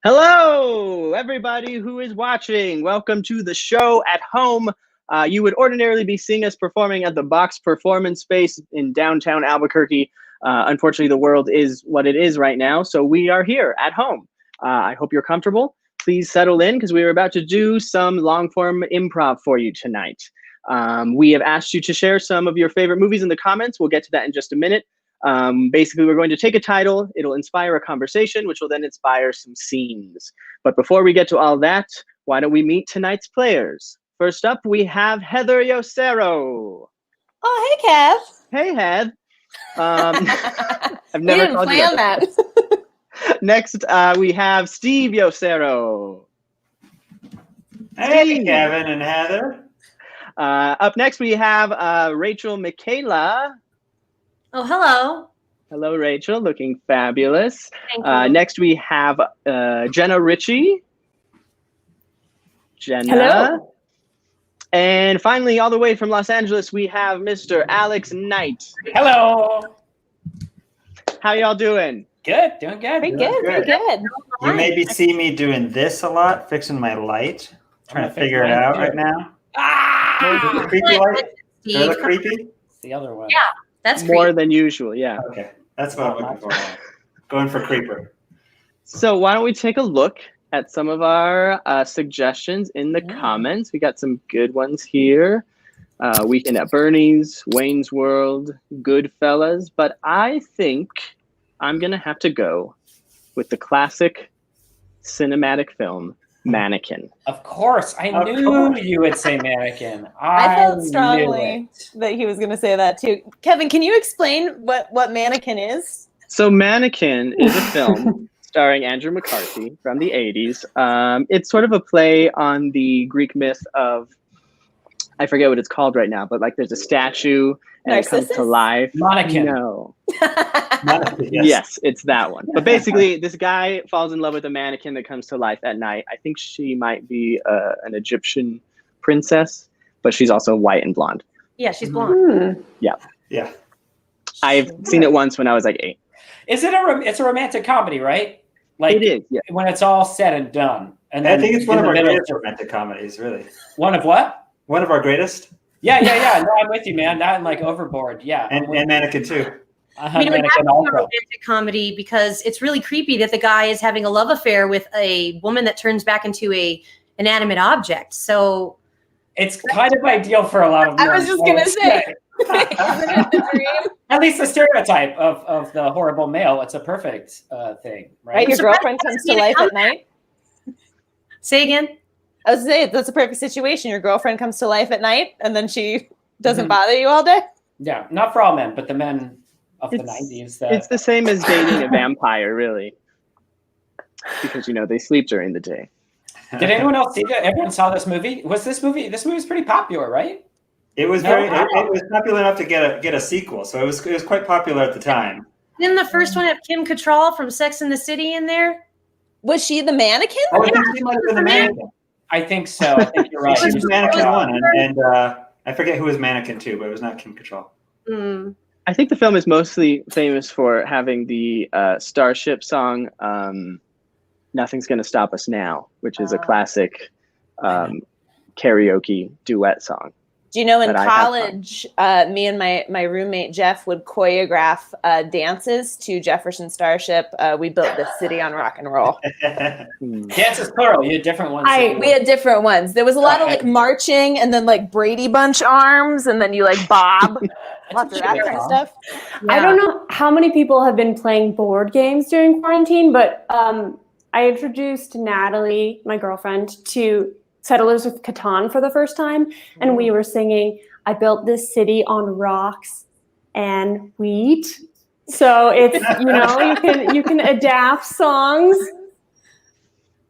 Hello, everybody who is watching. Welcome to the show at home. You would ordinarily be seeing us performing at the Box Performance Space in downtown Albuquerque. Unfortunately, the world is what it is right now, so we are here at home. I hope you're comfortable. Please settle in because we are about to do some long-form improv for you tonight. We have asked you to share some of your favorite movies in the comments. We'll get to that in just a minute. Basically, we're going to take a title, it'll inspire a conversation, which will then inspire some scenes. But before we get to all that, why don't we meet tonight's players? First up, we have Heather Yosero. Oh, hey, Kev. Hey, Heath. I've We never didn't called you plan that. Next, we have Steve Yosero. Hey, Steve. Kevin and Heather. Up next, we have Rachel Michaela. Oh, hello. Hello, Rachel, looking fabulous. Thank you. Next, we have Jenna Ritchie. Jenna. Hello. And finally, all the way from Los Angeles, we have Mr. Alex Knight. Hello. How y'all doing? Good, doing good. Pretty good, pretty good. You maybe see me doing this a lot, fixing my light. Trying to figure it out right now. Ah! Creepy light? Steve. Does it look creepy? It's the other one. Yeah, that's More creepy. than usual, yeah. Okay, that's what I'm looking for. Going for creeper. So why don't we take a look at some of our suggestions in the comments. We got some good ones here. Weekend at Bernie's, Wayne's World, Goodfellas. But I think I'm going to have to go with the classic cinematic film, Mannequin. Of course. I Of knew course. you would say mannequin. I felt knew strongly it. that he was going to say that too. Kevin, can you explain what Mannequin is? So Mannequin is a film starring Andrew McCarthy from the 80s. It's sort of a play on the Greek myth of, I forget what it's called right now, but like there's a statue and it comes to Narcissus? life. Mannequin. No. Yes. Yes, it's that one. But basically, this guy falls in love with a mannequin that comes to life at night. I think she might be an Egyptian princess, but she's also white and blonde. Yeah, she's blonde. Yeah. I've seen it once when I was like 8. Is it it's a romantic comedy, right? Like It is, yeah. when it's all said and done. And I then think it's one in of the our middle- greatest romantic comedies, really. One of what? One of our greatest. Yeah. No, I'm with you, man. That and like Overboard. Yeah. And Mannequin, too. I mean, it would have to be a romantic comedy because it's really creepy that the guy is having a love affair with a woman that turns back into a inanimate object. So It's kind of ideal for a lot of I men. was just going to say. Isn't it the dream? At least the stereotype of the horrible male. It's a perfect thing, Right? right? Your girlfriend comes to life at night. say again. I was saying that's a perfect situation. Your girlfriend comes to life at night and then she doesn't Mhm. bother you all day. Yeah, not for all men, but the men of the It's- 90s. It's the same as dating a vampire, really. Because, they sleep during the day. Did anyone else see that? Everyone saw this movie? This movie was pretty popular, right? It was No, it was popular enough to get a sequel, so it was quite popular at the time. Didn't the first one have Kim Cattrall from Sex and the City in there? Was she the mannequin? Oh, I think she might have been the mannequin. I think so. I think you're right. She was Mannequin 1, and I forget who was Mannequin 2, but it was not Kim Cattrall. Mm. I think the film is mostly famous for having the Starship song, Nothing's Gonna Stop Us Now, which is a classic karaoke duet song. Do you know in But I have college, me and my roommate Jeff would choreograph dances to Jefferson Starship. We built this city on rock and roll. Dance is plural. You had different ones. We had different ones. There was a lot of like marching and then like Brady Bunch arms and then you like bob. Lots of that kind of stuff. I don't know how many people have been playing board games during quarantine, but I introduced Natalie, my girlfriend, to Settlers of Catan for the first time, and we were singing, I built this city on rocks and wheat. So it's, you can adapt songs.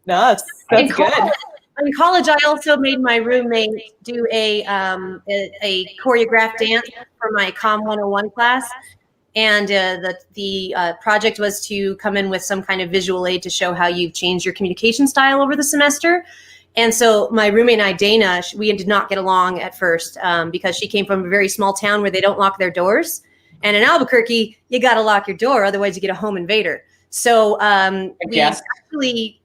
No, that's good. In college, I also made my roommate do a choreographed dance for my Com 101 class. And the project was to come in with some kind of visual aid to show how you've changed your communication style over the semester. And so my roommate and I, Dana, we did not get along at first because she came from a very small town where they don't lock their doors. And in Albuquerque, you got to lock your door, otherwise you get a home invader. So we actually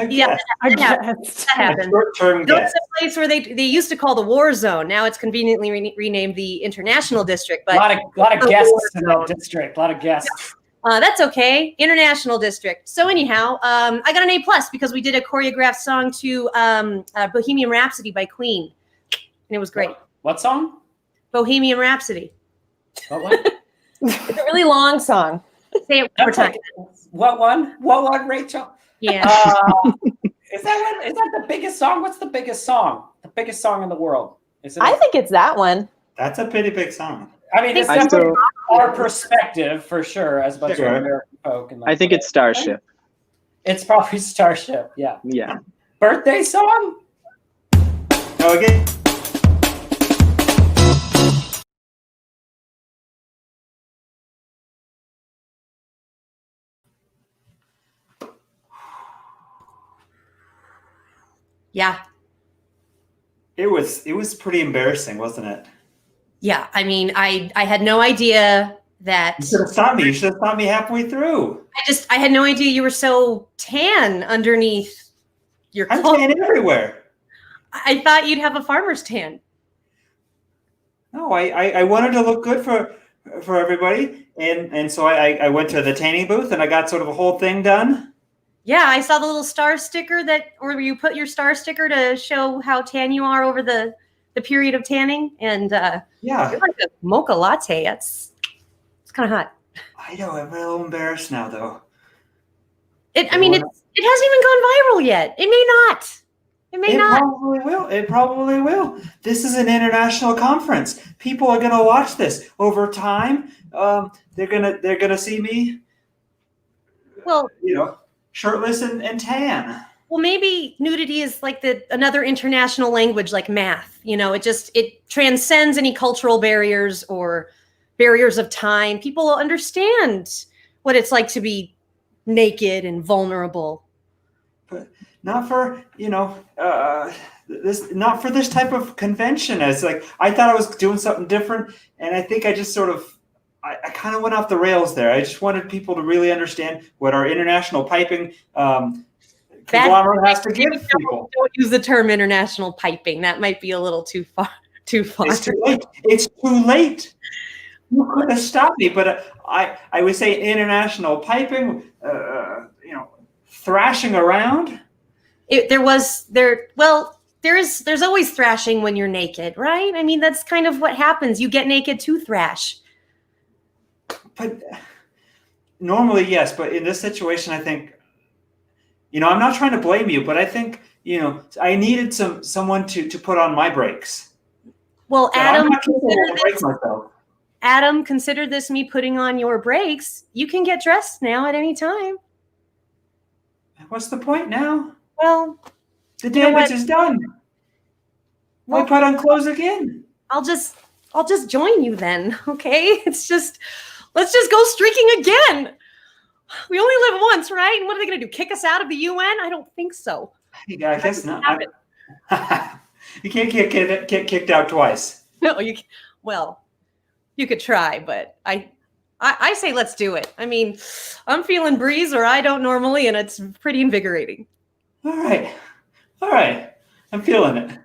Yeah, I that happens. guess. That A happens. short-term Go to guest. the place where they used to call the war zone. Now it's conveniently renamed the International District. A But lot of the guests war in zone. that district. A lot of guests. That's okay. International District. So anyhow, I got an A+ because we did a choreographed song to Bohemian Rhapsody by Queen, and it was great. What song? Bohemian Rhapsody. What? It's a really long song. Say it one more That's time. like, what one? What one, Rachel? Yeah. Is that the biggest song? What's the biggest song? The biggest song in the world? Is it? I think it's that one. That's a pretty big song. I mean, it's I definitely still- our perspective for sure, as a bunch Sure. of American folk. And I think it's Starship. It's probably Starship. Yeah. Yeah. Birthday song? Oh, again. Yeah. It was pretty embarrassing, wasn't it? Yeah. I mean, I had no idea that You should have stopped me. You should have stopped me halfway through. I had no idea you were so tan underneath your I'm clothes. tan everywhere. I thought you'd have a farmer's tan. No, I wanted to look good for everybody, and so I went to the tanning booth and I got sort of a whole thing done. Yeah, I saw the little star sticker or you put your star sticker to show how tan you are over the period of tanning, and Yeah, you're like a mocha latte. It's kind of hot. I know. I'm a little embarrassed now, though. It hasn't even gone viral yet. It may not. It may not. Probably will. It probably will. This is an international conference. People are gonna watch this over time. They're gonna see me, Well, shirtless and tan. well, maybe nudity is like another international language, like math. It transcends any cultural barriers or barriers of time. People will understand what it's like to be naked and vulnerable. Not for not for this type of convention. It's like I thought I was doing something different, and I think I just sort of I kind of went off the rails there. I just wanted people to really understand what our international piping conglomerate has to give people. Don't use the term international piping. That might be a little too far. It's too late. It's too late. You could have stopped me, but I would say international piping, thrashing around. There's always thrashing when you're naked, right? I mean, that's kind of what happens. You get naked to thrash. But normally, yes. But in this situation, I think, I'm not trying to blame you, but I think, I needed someone to put on my brakes. Well, So I'm not capable of break myself. Adam, consider this me putting on your brakes. You can get dressed now at any time. What's the point now? Well, The know damage what? is done. Why Well- put on clothes again? I'll just join you then, okay? Let's just go streaking again. We only live once, right? And what are they going to do? Kick us out of the UN? I don't think so. Yeah, I guess not. happen. You can't get kicked out twice. No, you could try, but I say let's do it. I mean, I'm feeling breeze, or I don't normally, and it's pretty invigorating. All right. I'm feeling it.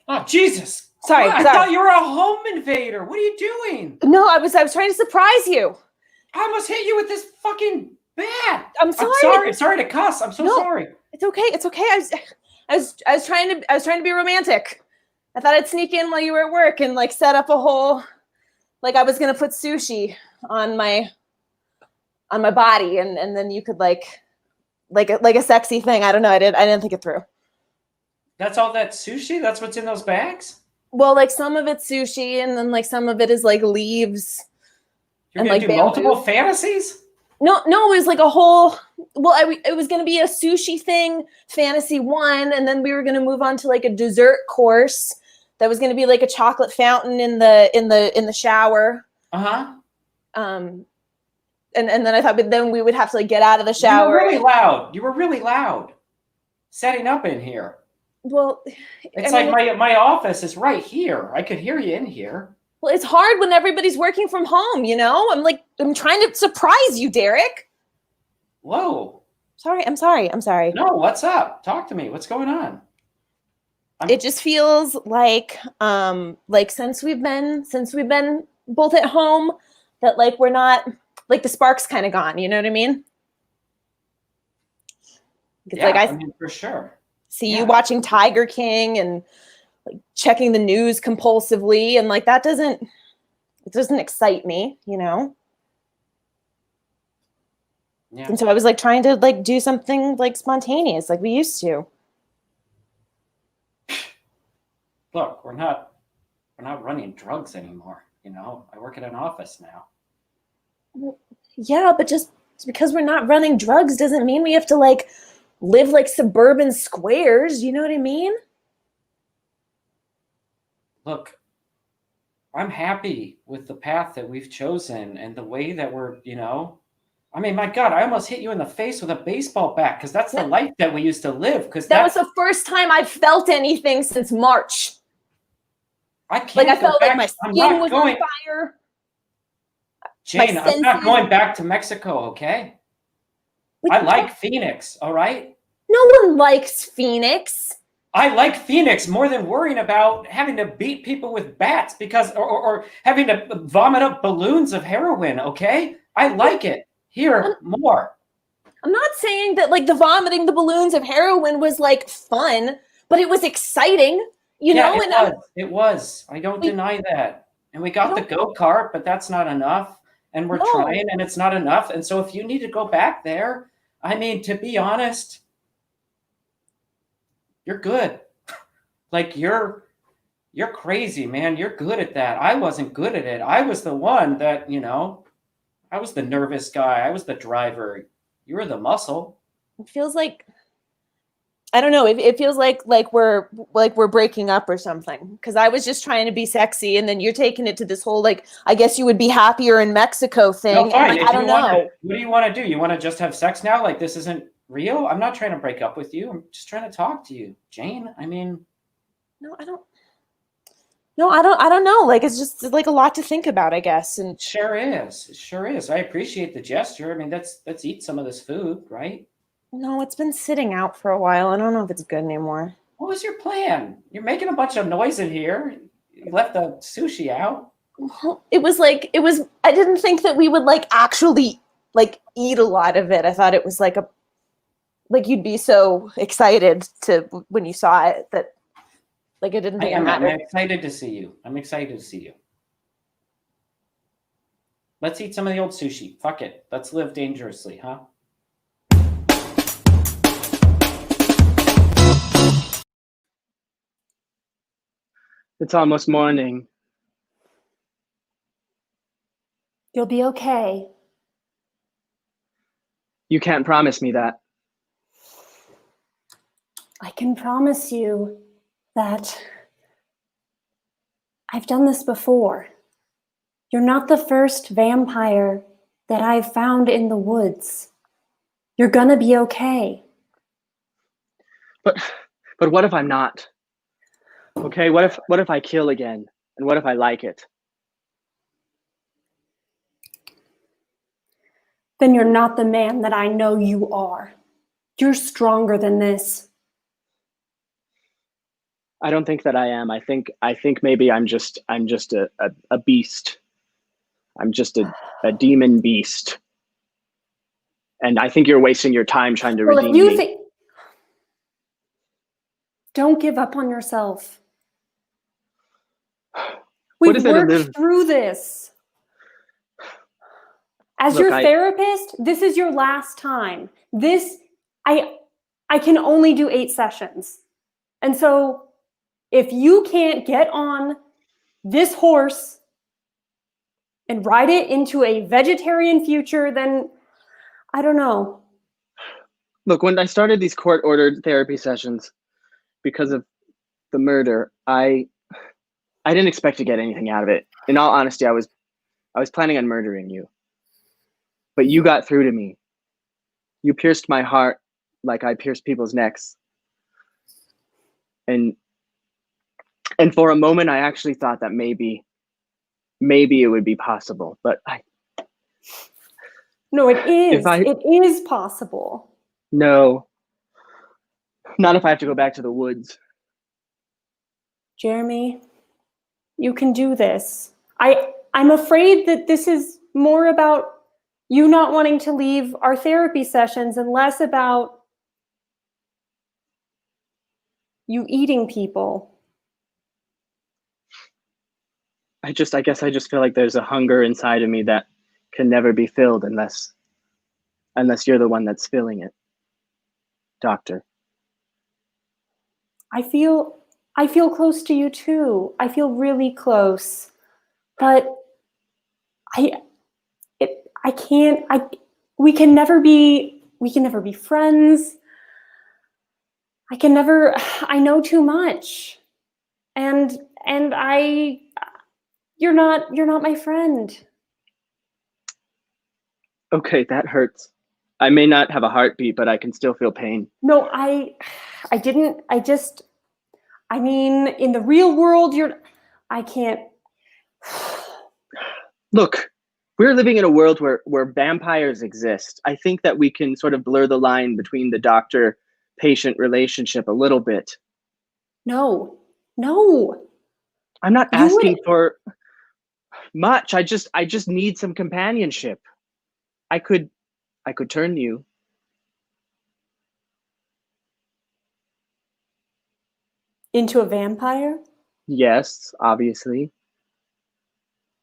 Oh, Jesus. Sorry, I sorry. thought you were a home invader. What are you doing? No, I was trying to surprise you. I almost hit you with this fucking bat. I'm sorry. I'm sorry to cuss. I'm so No. sorry. It's okay. It's okay. I was trying to be romantic. I thought I'd sneak in while you were at work and like set up a whole, like I was gonna put sushi on my body and then you could like a sexy thing. I don't know. I didn't think it through. That's all that sushi? That's what's in those bags? Well, like some of it's sushi and then like some of it is like leaves. You're And, going like, to do bamboo. multiple fantasies? No, it was like a whole. Well, it was going to be a sushi thing, fantasy one, and then we were going to move on to like a dessert course that was going to be like a chocolate fountain in the shower. Uh-huh. And then I thought, but then we would have to like get out of the shower. You were really loud. Setting up in here. Well, It's I like mean, my office is right here. I could hear you in here. Well, it's hard when everybody's working from home, you know? I'm trying to surprise you, Derek. Whoa. I'm sorry. No, what's up? Talk to me. What's going on? It just feels like since we've been both at home, that like we're not, like the spark's kind of gone, you know what I mean? Yeah, I mean, for sure. See you watching Tiger King and like checking the news compulsively, and like it doesn't excite me, you know? Yeah. And so I was like trying to like do something like spontaneous like we used to. Look, we're not running drugs anymore, you know? I work at an office now. Yeah, but just because we're not running drugs doesn't mean we have to like live like suburban squares, you know what I mean? Look, I'm happy with the path that we've chosen and the way that we're, you know, I mean, my God, I almost hit you in the face with a baseball bat because that's the life that we used to live. Because that was the first time I've felt anything since March. I can't. Like I felt like my skin was on fire. Jane, I'm not going back to Mexico, okay? I like Phoenix, all right? No one likes Phoenix. I like Phoenix more than worrying about having to beat people with bats because or having to vomit up balloons of heroin, okay? I like it here more. I'm not saying that like the vomiting the balloons of heroin was like fun, but it was exciting, you know? It was. I don't deny that. And we got the go-kart, but that's not enough. And we're trying and it's not enough. And so if you need to go back there, I mean, to be honest, you're good. Like you're crazy, man. You're good at that. I wasn't good at it. I was the one that, you know, I was the nervous guy. I was the driver. You were the muscle. It feels like, I don't know. It feels like we're breaking up or something. Because I was just trying to be sexy, and then you're taking it to this whole like I guess you would be happier in Mexico thing. No, fine. Like, I don't know. What do you want to do? You want to just have sex now? Like this isn't real? I'm not trying to break up with you. I'm just trying to talk to you, Jane. I mean, no, I don't know. Like it's just like a lot to think about, I guess. And it sure is. I appreciate the gesture. I mean, let's eat some of this food, right? No, it's been sitting out for a while. I don't know if it's good anymore. What was your plan? You're making a bunch of noise in here. You left the sushi out. It was I didn't think that we would like actually like eat a lot of it. I thought it was like you'd be so excited to when you saw it that like it didn't think it mattered. I'm excited to see you. Let's eat some of the old sushi. Fuck it. Let's live dangerously, huh? It's almost morning. You'll be okay. You can't promise me that. I can promise you that I've done this before. You're not the first vampire that I've found in the woods. You're gonna be okay. But what if I'm not? Okay, what if I kill again? And what if I like it? Then you're not the man that I know you are. You're stronger than this. I don't think that I am. I think maybe I'm just a beast. I'm just a demon beast. And I think you're wasting your time trying to redeem me. Don't give up on yourself. We've worked through this. As your therapist, this is your last time. I can only do 8 sessions. And so if you can't get on this horse and ride it into a vegetarian future, then I don't know. Look, when I started these court-ordered therapy sessions because of the murder, I didn't expect to get anything out of it. In all honesty, I was planning on murdering you. But you got through to me. You pierced my heart like I pierced people's necks. And for a moment, I actually thought that maybe maybe it would be possible. But No, it is. I- It is possible. no, not if I have to go back to the woods. Jeremy, you can do this. I'm afraid that this is more about you not wanting to leave our therapy sessions and less about you eating people. I guess I just feel like there's a hunger inside of me that can never be filled unless you're the one that's filling it, doctor. I feel close to you too. I feel really close. But we can never be friends. I know too much. And you're not my friend. Okay, that hurts. I may not have a heartbeat, but I can still feel pain. No, I mean, in the real world, I can't. Look, we're living in a world where vampires exist. I think that we can sort of blur the line between the doctor-patient relationship a little bit. No. I'm not asking for much. I just need some companionship. I could turn you. Into a vampire? Yes, obviously.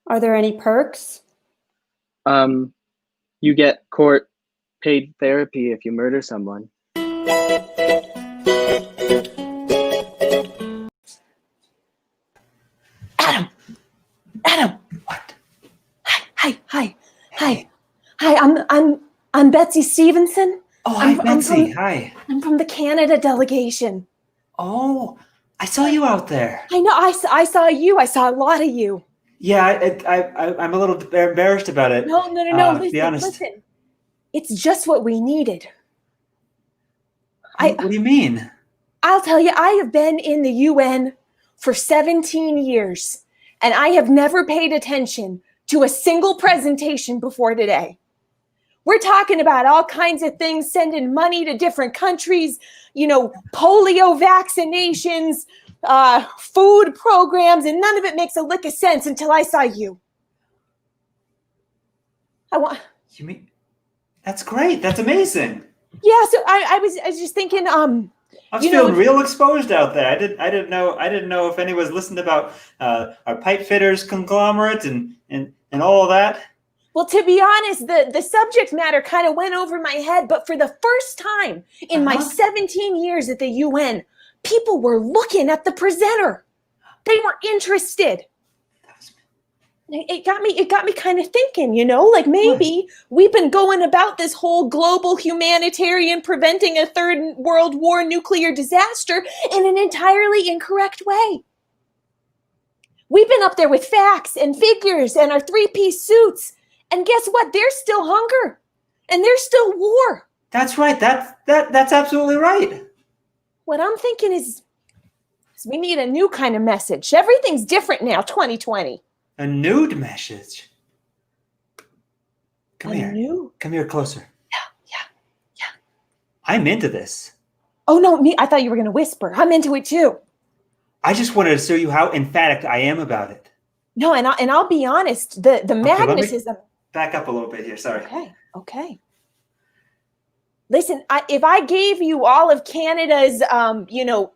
Are there any perks? You get court-paid therapy if you murder someone. Adam. What? Hi. I'm Betsy Stevenson. Oh, hi, Betsy. Hi. I'm from the Canada delegation. Oh, I saw you out there. I know. I saw you. I saw a lot of you. Yeah, I'm a little embarrassed about it. No. To be honest. Listen. It's just what we needed. What do you mean? I'll tell you, I have been in the UN for 17 years, and I have never paid attention to a single presentation before today. We're talking about all kinds of things, sending money to different countries, polio vaccinations, food programs, and none of it makes a lick of sense until I saw you. You mean that's great? That's amazing. Yeah, so I was just thinking, I'm feeling real exposed out there. I didn't know if anyone was listening about our pipe fitters conglomerate and all of that. Well, to be honest, the subject matter kind of went over my head, but for the first time in my 17 years at the UN, people were looking at the presenter. They were interested. It got me kind of thinking, like maybe we've been going about this whole global humanitarian preventing a third world war nuclear disaster in an entirely incorrect way. We've been up there with facts and figures and our three-piece suits. And guess what? There's still hunger and there's still war. That's right. That's absolutely right. What I'm thinking is we need a new kind of message. Everything's different now, 2020. A nude message. Come here. Nude? Come here closer. Yeah. I'm into this. Oh, no, me. I thought you were going to whisper. I'm into it too. I just wanted to show you how emphatic I am about it. No, and I'll be honest. The magnetism. Back up a little bit here. Sorry. Okay. Listen, if I gave you all of Canada's,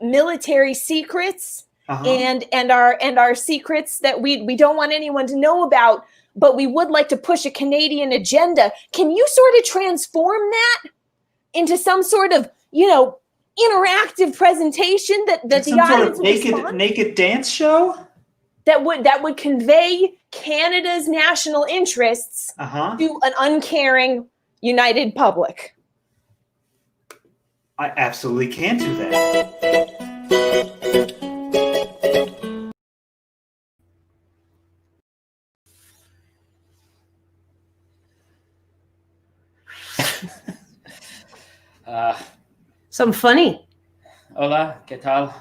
military secrets and our secrets that we don't want anyone to know about, but we would like to push a Canadian agenda, can you sort of transform that into some sort of, interactive presentation that the audience sort of naked dance show that would convey Canada's national interests to an uncaring united public? I absolutely can do that. Some funny. Hola, ¿qué tal?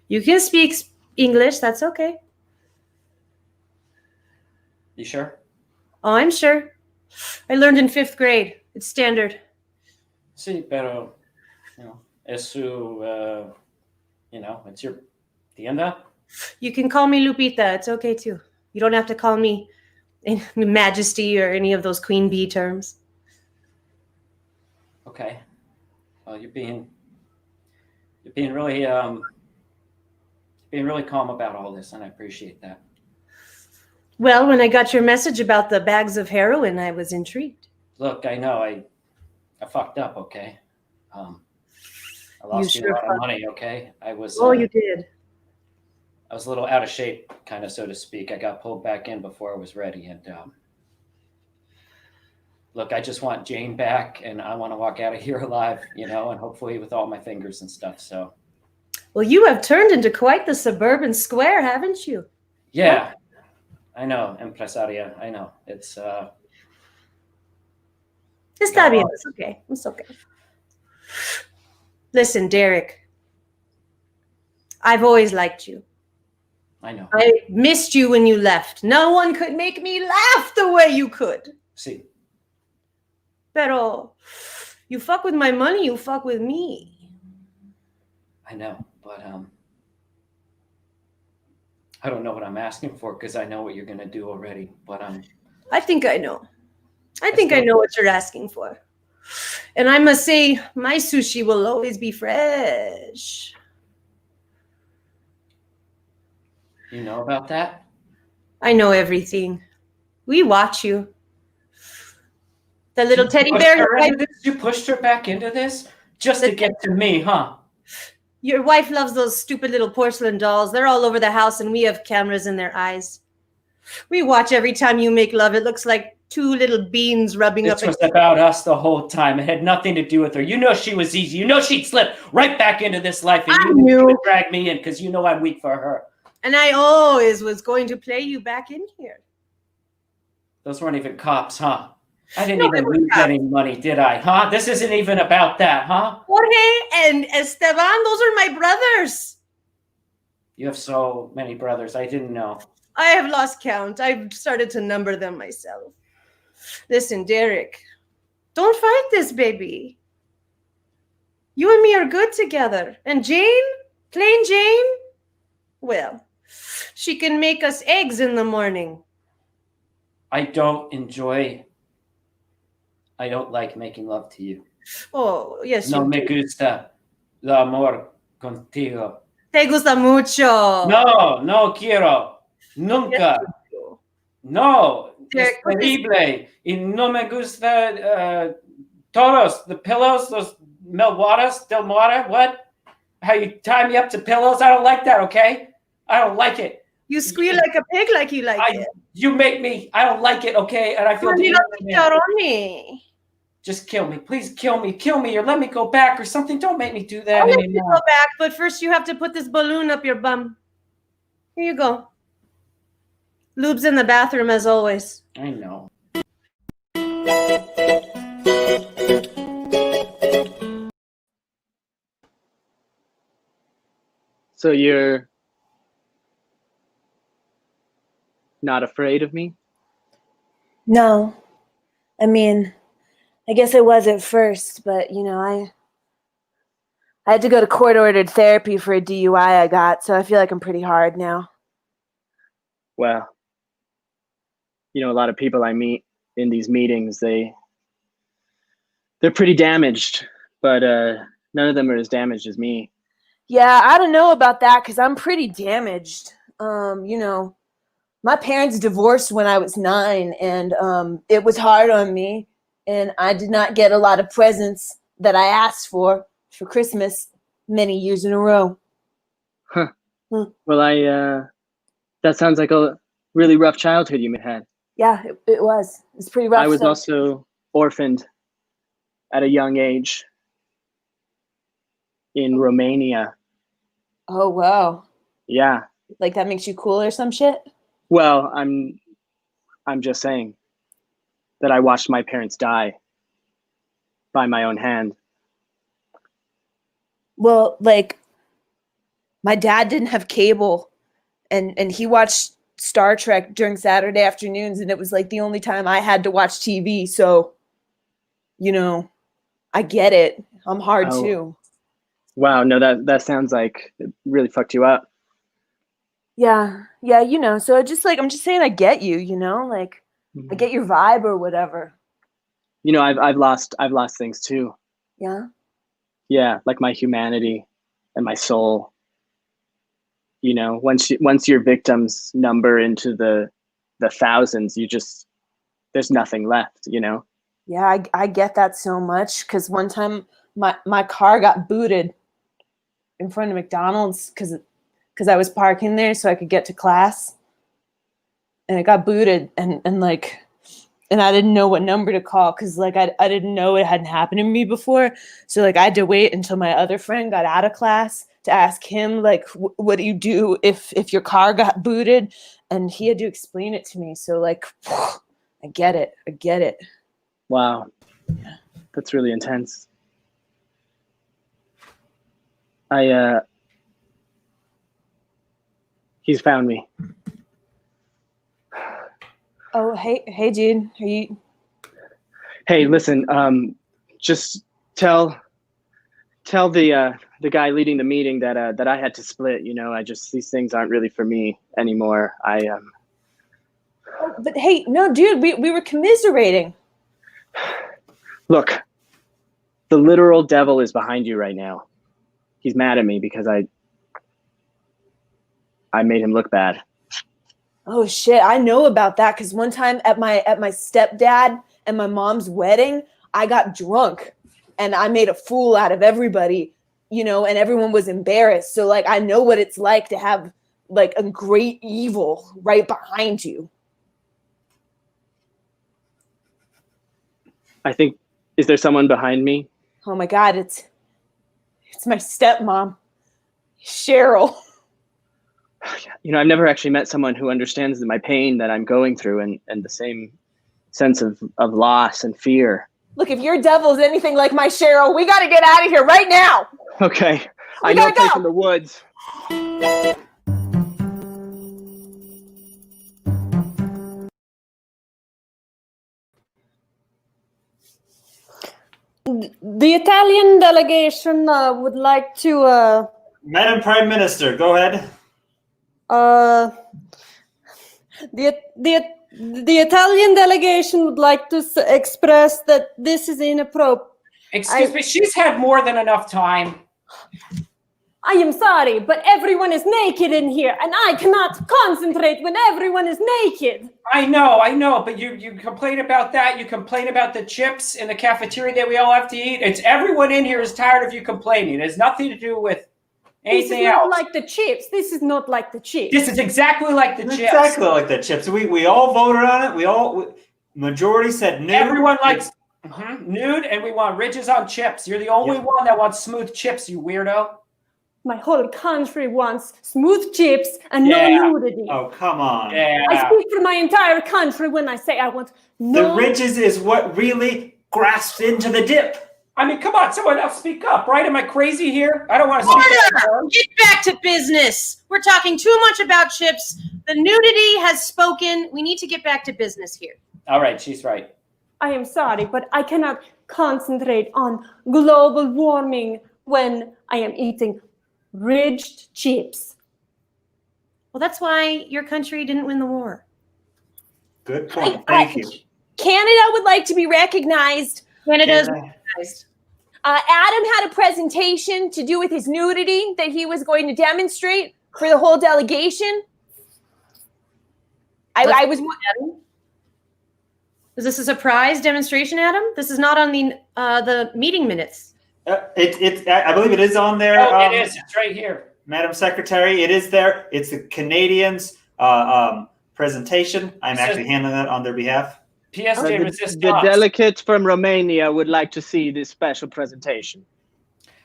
You can speak English, that's okay. You sure? Oh, I'm sure. I learned in 5th grade. It's standard. Sí, pero, es su, it's your tienda. You can call me Lupita. It's okay too. You don't have to call me Majesty or any of those Queen Bee terms. Okay. Well, you're being really calm about all this, and I appreciate that. Well, when I got your message about the bags of heroin, I was intrigued. Look, I know I fucked up. Okay. I lost you sure a lot of fucked money. Okay. I was. Oh, you did. I was a little out of shape, kind of, so to speak. I got pulled back in before I was ready, and look, I just want Jane back, and I want to walk out of here alive, and hopefully with all my fingers and stuff. So. Well, you have turned into quite the suburban square, haven't you? Yeah, I know, empresaria. I know. It's Está bien. It's okay. It's okay. Listen, Derek, I've always liked you. I know. I missed you when you left. No one could make me laugh the way you could. See. Pero you fuck with my money, you fuck with me. I know, but I don't know what I'm asking for because I know what you're gonna do already. But I think I know. I think I know what you're asking for. And I must say, my sushi will always be fresh. You know about that? I know everything. We watch you. The little teddy bear. You pushed her back into this just to get to me, huh? Your wife loves those stupid little porcelain dolls. They're all over the house, and we have cameras in their eyes. We watch every time you make love. It looks like two little beans rubbing up. This was about us the whole time. It had nothing to do with her. You know she was easy. You know she'd slip right back into this life, and you would drag me in because you know I'm weak for her. And I always was going to play you back in here. Those weren't even cops, huh? I didn't even lose any money, did I? Huh? This isn't even about that, huh? Jorge and Esteban, those are my brothers. You have so many brothers. I didn't know. I have lost count. I've started to number them myself. Listen, Derek, don't fight this, baby. You and me are good together. And Jane, plain Jane, well, she can make us eggs in the morning. I don't like making love to you. Oh, yes, no you me do. gusta el amor contigo. Te gusta mucho. No quiero. Nunca. Yes, No. Derek, Es terrible. Y no me gusta todos. The pillows, those Melwadas, Del Mora, what? How you tie me up to pillows? I don't like that, okay? I don't like it. You squeal like a pig like you like it. You make me. I don't like it, okay? And I feel me. Just kill me. Please kill me. Kill me or let me go back or something. Don't make me do that I'll anymore. let you go back, but first you have to put this balloon up your bum. Here you go. Lube's in the bathroom as always. I know. So you're not afraid of me? No. I mean, I guess I was at first, but I had to go to court-ordered therapy for a DUI I got, so I feel like I'm pretty hard now. Well, a lot of people I meet in these meetings, they're pretty damaged, but none of them are as damaged as me. Yeah, I don't know about that because I'm pretty damaged. My parents divorced when I was 9, and it was hard on me, and I did not get a lot of presents that I asked for Christmas many years in a row. Huh. Well, that sounds like a really rough childhood you had. Yeah, it was. It's pretty rough. I was also orphaned at a young age in Romania. Oh, wow. Yeah. Like that makes you cool or some shit? Well, I'm just saying that I watched my parents die by my own hand. Well, like my dad didn't have cable and he watched Star Trek during Saturday afternoons, and it was like the only time I had to watch TV. So, you know, I get it. I'm hard too. Wow, no, that sounds like it really fucked you up. Yeah, you know. So I'm just saying, I get you. You know, like I get your vibe or whatever. You know, I've lost things too. Yeah. Yeah, like my humanity and my soul. You know, once your victims number into the thousands, there's nothing left. You know. Yeah, I get that so much, because one time my car got booted in front of McDonald's because I was parking there so I could get to class, and it got booted, and I didn't know what number to call, because like I didn't know it hadn't happened to me before, so like I had to wait until my other friend got out of class to ask him like what do you do if your car got booted, and he had to explain it to me. So like I get it. Wow, that's really intense. He's found me. Oh, hey, dude. Are you? Hey, listen. Just tell the guy leading the meeting that I had to split. You know, these things aren't really for me anymore. Oh, but hey, no, dude. We were commiserating. Look, the literal devil is behind you right now. He's mad at me because I made him look bad. Oh shit, I know about that, because one time at my stepdad and my mom's wedding, I got drunk and I made a fool out of everybody, you know, and everyone was embarrassed. So like I know what it's like to have like a great evil right behind you. I think, is there someone behind me? Oh my God, it's my stepmom, Cheryl. You know, I've never actually met someone who understands my pain that I'm going through, and the same sense of loss and fear. Look, if your devil's anything like my Cheryl, we got to get out of here right now. Okay, We I know a gotta place go. in the woods. The Italian delegation would like to. Madam Prime Minister, go ahead. The Italian delegation would like to express that this is inappropriate. Excuse me, she's had more than enough time. I am sorry, but everyone is naked in here, and I cannot concentrate when everyone is naked. I know, but you complain about that. You complain about the chips in the cafeteria that we all have to eat. It's everyone in here is tired of you complaining. It has nothing to do with anything else. This is not like the chips. This is not like the chips. This is exactly like the chips. Exactly like the chips. We all voted on it. Majority said nude. Everyone likes nude, and we want ridges on chips. You're the only one that wants smooth chips, you weirdo. My whole country wants smooth chips and no nudity. Oh, come on. Yeah. I speak for my entire country when I say I want no. The ridges is what really grasps into the dip. I mean, come on, someone else speak up, right? Am I crazy here? I don't want to speak up. Get back to business. We're talking too much about chips. The nudity has spoken. We need to get back to business here. All right, she's right. I am sorry, but I cannot concentrate on global warming when I am eating ridged chips. Well, that's why your country didn't win the war. Good point. Thank you. Canada would like to be recognized. Canada's recognized. Adam had a presentation to do with his nudity that he was going to demonstrate for the whole delegation. I was. Is this a surprise demonstration, Adam? This is not on the meeting minutes. I believe it is on there. Oh, it is. It's right here. Madam Secretary, it is there. It's the Canadians' presentation. I'm actually handling that on their behalf. PSJ resist. The delegate from Romania would like to see this special presentation.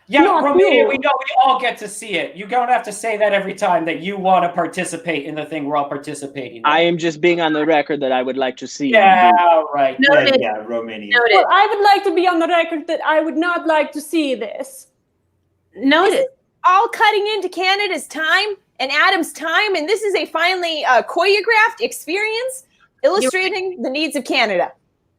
Yeah, Not Romania, you. we know we all get to see it. You don't have to say that every time that you want to participate in the thing we're all participating in. I am just being on the record that I would like to see. Yeah, right. Noted. Yeah, Romania. Noted. Well, I would like to be on the record that I would not like to see this. Noted. All cutting into Canada's time. and Adam's time, and this is a finely choreographed experience illustrating the needs of Canada.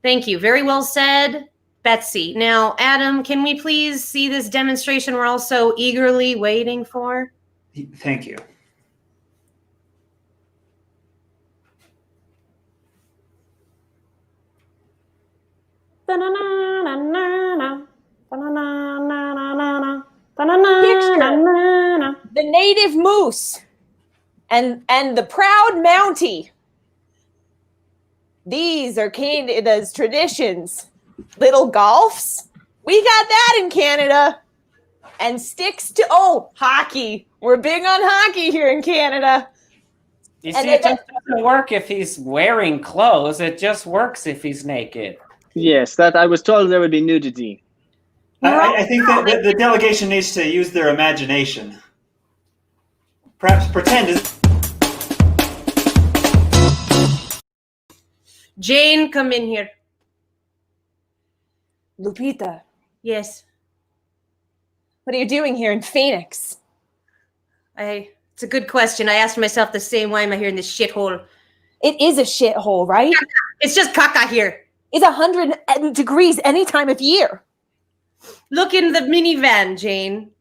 Thank you. Very well said, Betsy. Now, Adam, can we please see this demonstration we're all so eagerly waiting for? Thank you. Picture the native moose and the proud Mountie. These are Canada's traditions. Little golfs. We got that in Canada. And sticks to hockey. We're big on hockey here in Canada. You see, it just doesn't work if he's wearing clothes. It just works if he's naked. Yes, that I was told there would be nudity. I think that the delegation needs to use their imagination. Perhaps pretend. Jane, come in here. Lupita, Yes. what are you doing here in Phoenix? It's a good question. I asked myself the same. Why am I here in this shithole? It is a shithole, right? It's just caca here. It's 100 degrees any time of year. Look in the minivan, Jane.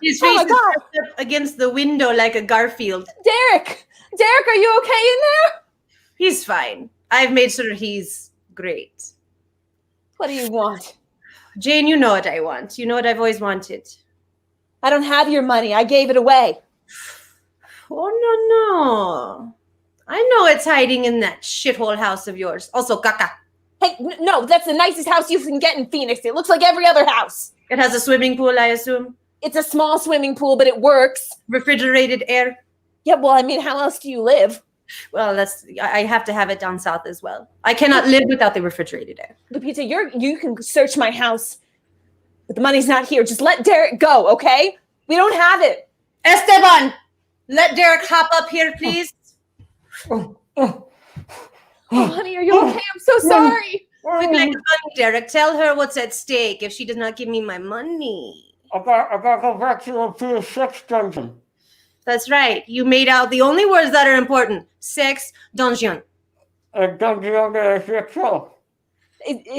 His face Oh my is God. pressed up against the window like a Garfield. Derek, are you okay in there? He's fine. I've made sure he's great. What do you want? Jane, you know what I want. You know what I've always wanted. I don't have your money. I gave it away. Oh, no. I know it's hiding in that shithole house of yours. Also, caca. Hey, no, that's the nicest house you can get in Phoenix. It looks like every other house. It has a swimming pool, I assume. It's a small swimming pool, but it works. Refrigerated air. Yeah, well, I mean, how else do you live? Well, I have to have it down south as well. I cannot live without the refrigerated air. Lupita, you can search my house, but the money's not here. Just let Derek go, okay? We don't have it. Esteban, let Derek hop up here, please. Oh, honey, are you okay? I'm so sorry. Quick like money, Derek. Tell her what's at stake if she does not give me my money. I gotta go back to the sex dungeon. That's right. You made out the only words that are important. Sex, dungeon. Is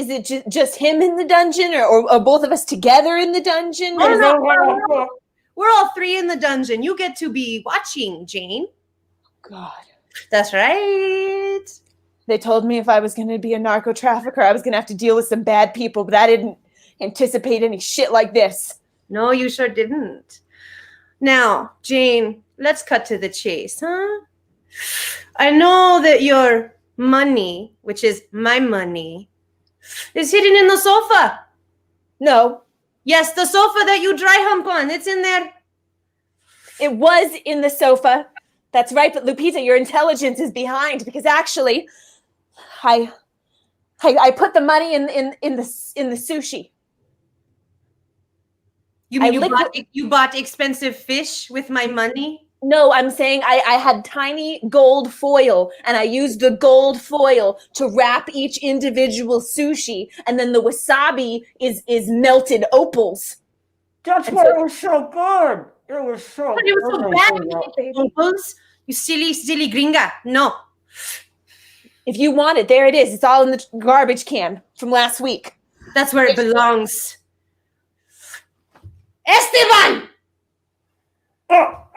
it just him in the dungeon, or both of us together in the dungeon? Oh, no. We're all three in the dungeon. You get to be watching, Jane. God. That's right. They told me if I was going to be a narco trafficker, I was going to have to deal with some bad people, but I didn't anticipate any shit like this. No, you sure didn't. Now, Jane, let's cut to the chase, huh? I know that your money, which is my money, is hidden in the sofa. No, Yes, the sofa that you dry hump on. It's in there. it was in the sofa. That's right, but Lupita, your intelligence is behind because actually, I put the money in the sushi. You mean I you bought expensive fish with my money? No, I'm saying I had tiny gold foil, and I used the gold foil to wrap each individual sushi, and then the wasabi is melted opals. That's And why so- it was so good. It was so But it was so good. bad. Opals? You silly gringa. No. If you want it, there it is. It's all in the garbage can from last week. That's where it belongs. Esteban! Oh,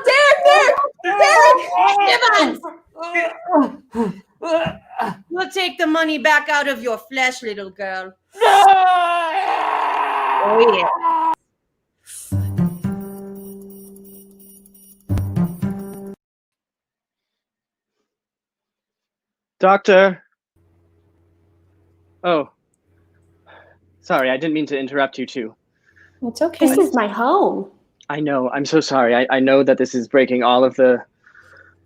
Derek! Esteban! We'll take the money back out of your flesh, little girl. Oh, yeah. Doctor. Oh. Sorry, I didn't mean to interrupt you too. It's okay. This is my home. I know. I'm so sorry. I know that this is breaking all of the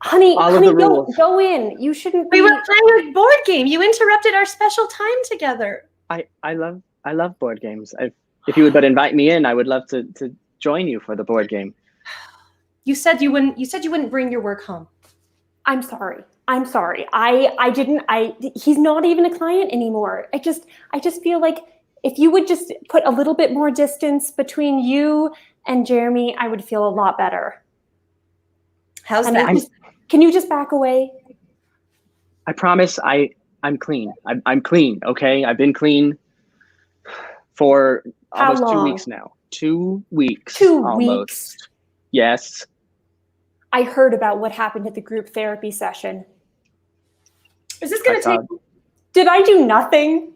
Honey, all of the rules. go in. You shouldn't be. We were playing a board game. You interrupted our special time together. I love board games. If you would but invite me in, I would love to join you for the board game. You said you wouldn't bring your work home. I'm sorry. I didn't. He's not even a client anymore. I just feel like if you would just put a little bit more distance between you and Jeremy, I would feel a lot better. How's And that? can you just back away? I promise I'm clean. I'm clean, okay? I've been clean for How almost 2 long? weeks now. 2 weeks. 2 almost. weeks. Yes. I heard about what happened at the group therapy session. Is this going to take? Did I do nothing?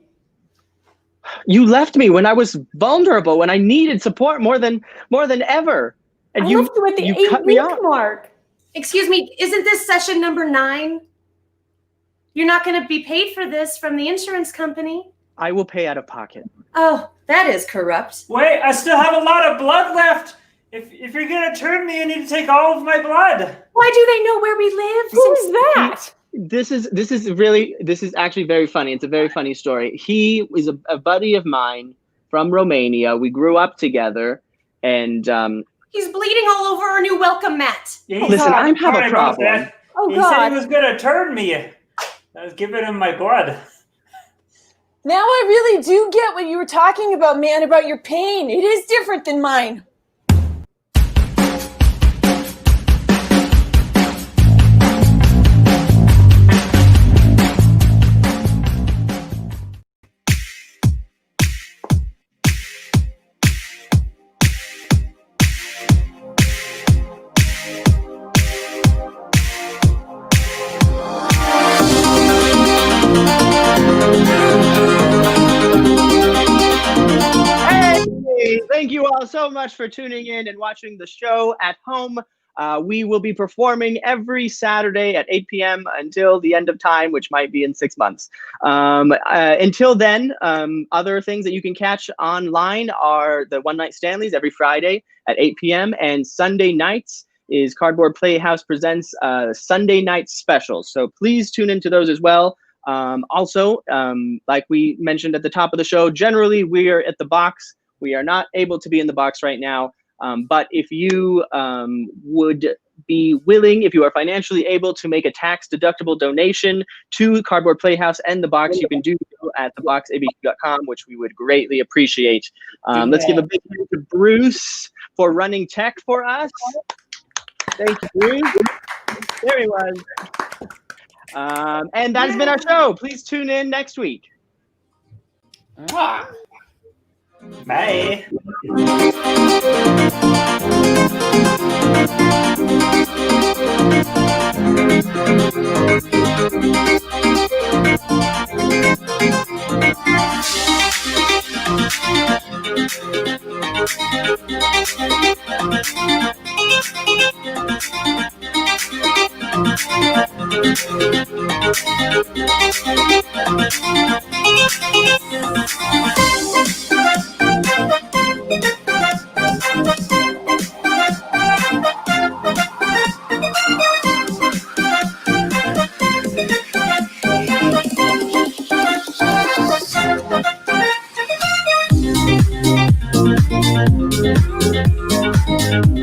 You left me when I was vulnerable, when I needed support more than ever. And I you left you at the you cut 8 me week off. mark. Excuse me, isn't this session number 9? You're not going to be paid for this from the insurance company. I will pay out of pocket. Oh, that is corrupt. Wait, I still have a lot of blood left. If you're gonna turn me, you need to take all of my blood. Why do they know where we live? Who's that? This is actually very funny. It's a very funny story. He is a buddy of mine from Romania. We grew up together, and He's bleeding all over our new welcome mat. Yeah, listen, I have sorry a about problem. that. Oh, He God. said he was gonna turn me. I was giving him my blood. Now I really do get what you were talking about, man, about your pain. It is different than mine. Hey, thank you all so much for tuning in and watching the show at home. We will be performing every Saturday at 8 p.m. until the end of time, which might be in 6 months. Until then, other things that you can catch online are the One Night Stanleys every Friday at 8 p.m. and Sunday nights is Cardboard Playhouse presents Sunday night specials. So please tune into those as well. Also, like we mentioned at the top of the show, generally we are at the box. We are not able to be in the box right now. But if you would be willing, if you are financially able to make a tax-deductible donation to Cardboard Playhouse and the box, you can do so at theboxabq.com, which we would greatly appreciate. Let's give a big hand to Bruce for running tech for us. Thank you, Bruce. There he was. And that has been our show. Please tune in next week. Mwah. Bye. Thank you.